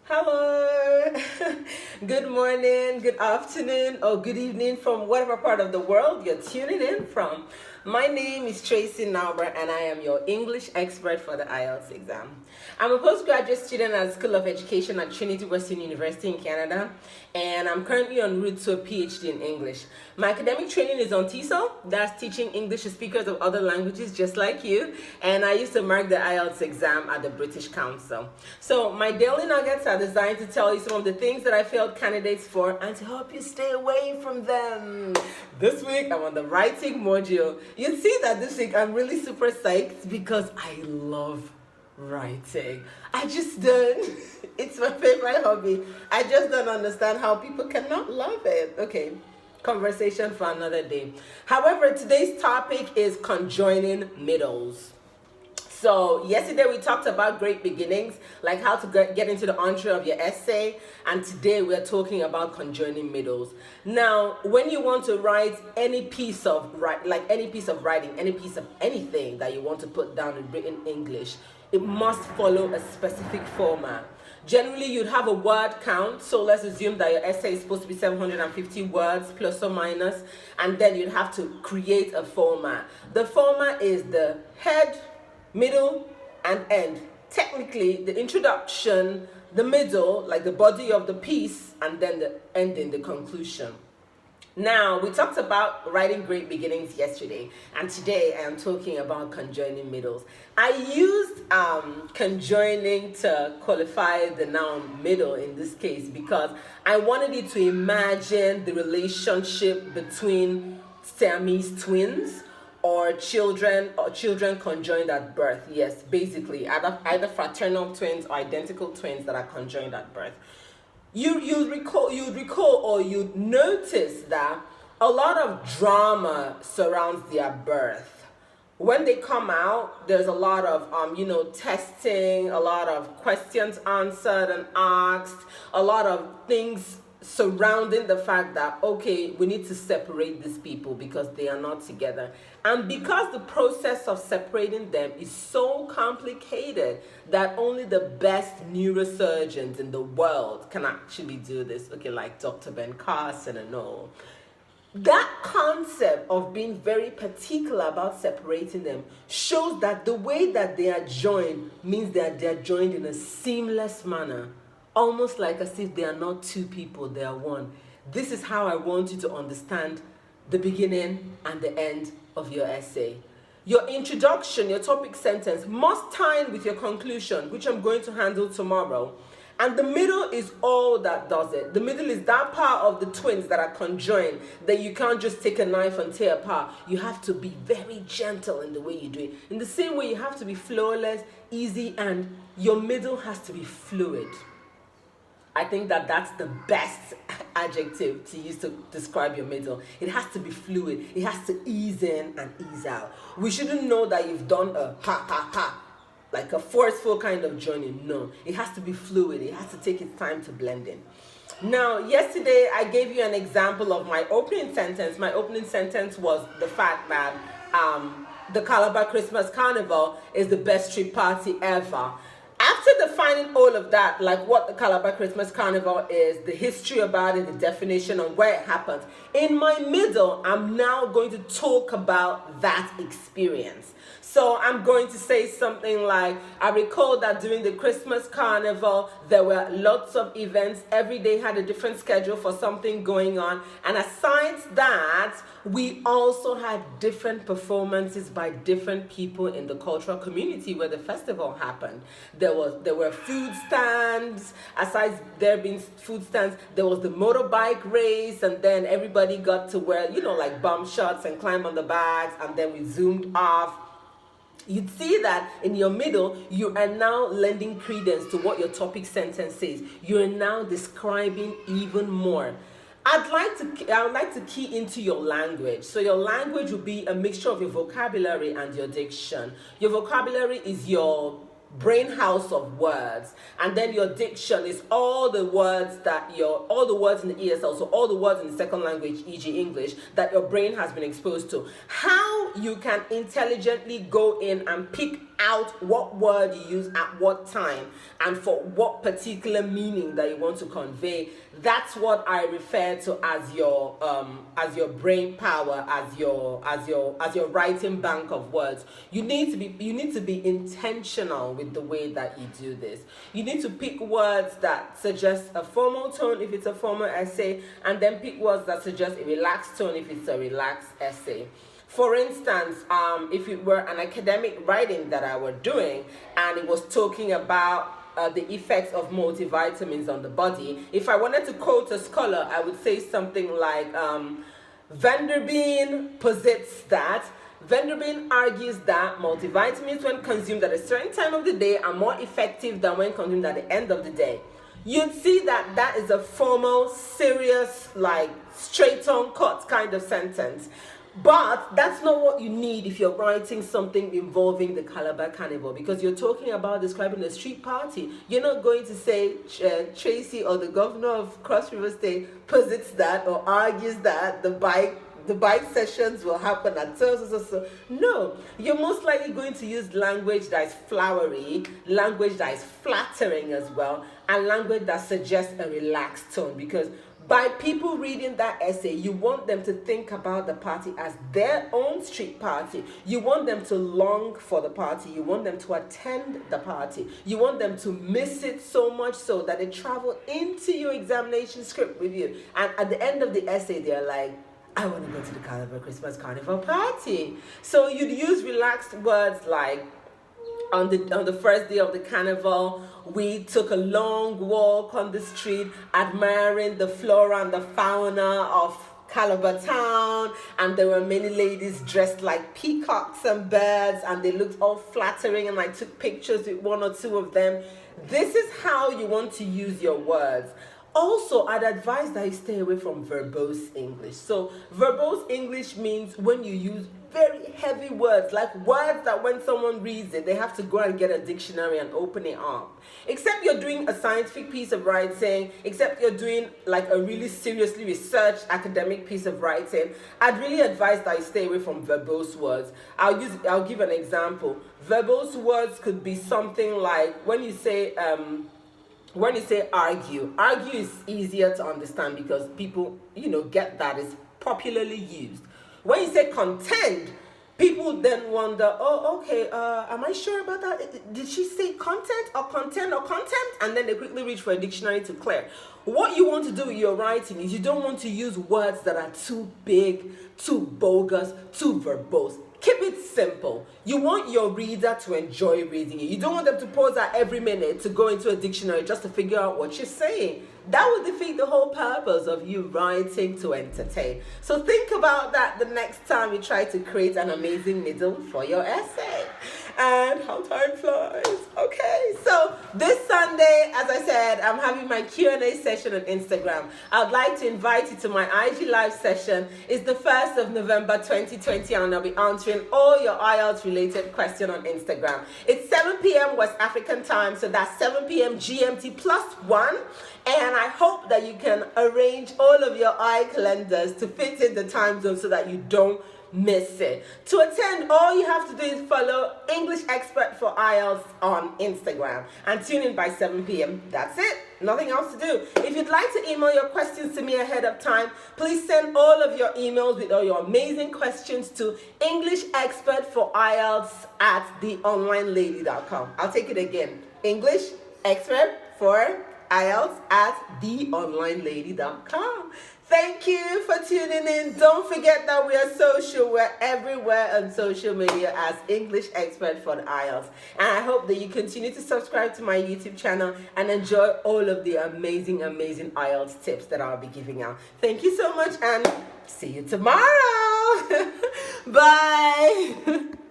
Hello. Good morning, good afternoon, or good evening from whatever part of the world you're tuning in from. My name is Tracy Nauber, and I am your English expert for the IELTS exam. I'm a postgraduate student at the School of Education at Trinity Western University in Canada, and I'm currently en route to a PhD in English. My academic training is on TESOL, that's teaching English to speakers of other languages just like you, and I used to mark the IELTS exam at the British Council. So my daily nuggets are designed to tell you some of the things that I failed candidates for and to help you stay away from them. This week I'm on the writing module. You'd see that this week I'm really super psyched because I love writing. I just don't. It's my favorite hobby. I just don't understand how people cannot love it. Okay, conversation for another day. However, today's topic is conjoining middles. So yesterday we talked about great beginnings, like how to get into the entree of your essay, and today we're talking about conjoining middles. Now, when you want to write any piece of writing, any piece of anything that you want to put down in written English, it must follow a specific format. Generally, you'd have a word count, so let's assume that your essay is supposed to be 750 words plus or minus, and then you'd have to create a format. The format is the head, middle, and end. Technically, the introduction, the middle, like the body of the piece, and then the ending, the conclusion. Now, we talked about writing great beginnings yesterday, and today I am talking about conjoining middles. I used conjoining to qualify the noun middle in this case because I wanted you to imagine the relationship between Siamese twins or children conjoined at birth. Yes, basically either fraternal twins or identical twins that are conjoined at birth. You'd recall or you'd notice that a lot of drama surrounds their birth. When they come out, there's a lot of testing, a lot of questions answered and asked, a lot of things surrounding the fact that, okay, we need to separate these people because they are not together. And because the process of separating them is so complicated that only the best neurosurgeons in the world can actually do this, okay, like Dr. Ben Carson and all. That concept of being very particular about separating them shows that the way that they are joined means that they are joined in a seamless manner. Almost like as if they are not two people, they are one. This is how I want you to understand the beginning and the end of your essay. Your introduction, your topic sentence must tie in with your conclusion, which I'm going to handle tomorrow. And the middle is all that does it. The middle is that part of the twins that are conjoined that you can't just take a knife and tear apart. You have to be very gentle in the way you do it. In the same way, you have to be flawless, easy, and your middle has to be fluid. I think that that's the best adjective to use to describe your middle. It has to be fluid. It has to ease in and ease out. We shouldn't know that you've done a ha, like a forceful kind of joining. No, it has to be fluid. It has to take its time to blend in. Now, yesterday I gave you an example of my opening sentence. My opening sentence was the fact that the Calabar Christmas Carnival is the best street party ever. After defining all of that, like what the Calabar Christmas Carnival is, the history about it, the definition on where it happened, in my middle, I'm now going to talk about that experience. So I'm going to say something like, I recall that during the Christmas Carnival, there were lots of events. Every day had a different schedule for something going on. And aside that, we also had different performances by different people in the cultural community where the festival happened. There were food stands. Aside there being food stands, there was the motorbike race, and then everybody got to wear, like bum shots and climb on the bags, and then we zoomed off. You'd see that in your middle, you are now lending credence to what your topic sentence says. You're now describing even more. I would like to key into your language. So your language will be a mixture of your vocabulary and your diction. Your vocabulary is your brain house of words, and then your diction is all the words in the ESL, so all the words in the second language, e.g. English, that your brain has been exposed to. How you can intelligently go in and pick out what word you use at what time and for what particular meaning that you want to convey. That's what I refer to as your brain power, as your writing bank of words. You need to be intentional with the way that you do this. You need to pick words that suggest a formal tone if it's a formal essay, and then pick words that suggest a relaxed tone if it's a relaxed essay. For instance, if it were an academic writing that I were doing and it was talking about the effects of multivitamins on the body, if I wanted to quote a scholar, I would say something like, Vanderbeen posits that Vanderbeen argues that multivitamins, when consumed at a certain time of the day, are more effective than when consumed at the end of the day. You'd see that that is a formal, serious, like straight-on cut kind of sentence. But that's not what you need if you're writing something involving the Calabar Carnival, because you're talking about describing a street party. You're not going to say Tracy or the governor of Cross River State posits that or argues that the bike sessions will happen at so. No, you're most likely going to use language that is flowery, language that is flattering as well, and language that suggests a relaxed tone, because by people reading that essay, you want them to think about the party as their own street party. You want them to long for the party. You want them to attend the party. You want them to miss it so much so that they travel into your examination script with you. And at the end of the essay, they're like, I want to go to the Calabar Christmas Carnival party. So you'd use relaxed words like, on the first day of the carnival, we took a long walk on the street admiring the flora and the fauna of Calabar town, and there were many ladies dressed like peacocks and birds, and they looked all flattering, and I took pictures with one or two of them. This is how you want to use your words. Also, I'd advise that you stay away from verbose English. So verbose English means when you use very heavy words, like words that when someone reads it, they have to go and get a dictionary and open it up. Except you're doing a scientific piece of writing, except you're doing like a really seriously researched academic piece of writing, I'd really advise that you stay away from verbose words. I'll give an example. Verbose words could be something like when you say argue is easier to understand because people, get that it's popularly used. When you say contend, people then wonder, oh, okay, am I sure about that? Did she say content or content or content? And then they quickly reach for a dictionary to clear. What you want to do with your writing is you don't want to use words that are too big, too bogus, too verbose. Keep it simple. You want your reader to enjoy reading it. You don't want them to pause at every minute to go into a dictionary just to figure out what you're saying. That would defeat the whole purpose of you writing to entertain. So think about that the next time you try to create an amazing middle for your essay. And how time flies. Okay, so this Sunday, as I said, I'm having my Q&A session on Instagram. I'd like to invite you to my IG Live session. It's the 1st of November 2020, and I'll be answering all your IELTS-related questions on Instagram. It's 7 p.m. West African time, so that's 7 p.m. GMT +1. And I hope that you can arrange all of your iCalendars to fit in the time zone so that you don't miss it. To attend, all you have to do is follow English Expert for IELTS on Instagram and tune in by 7 p.m. That's it. Nothing else to do. If you'd like to email your questions to me ahead of time, please send all of your emails with all your amazing questions to EnglishExpertForIELTS@theonlinelady.com. I'll take it again. English Expert for IELTS@theonlinelady.com. Thank you for tuning in. Don't forget that we are social. We're everywhere on social media as English Expert for the IELTS. And I hope that you continue to subscribe to my YouTube channel and enjoy all of the amazing, amazing IELTS tips that I'll be giving out. Thank you so much and see you tomorrow. Bye.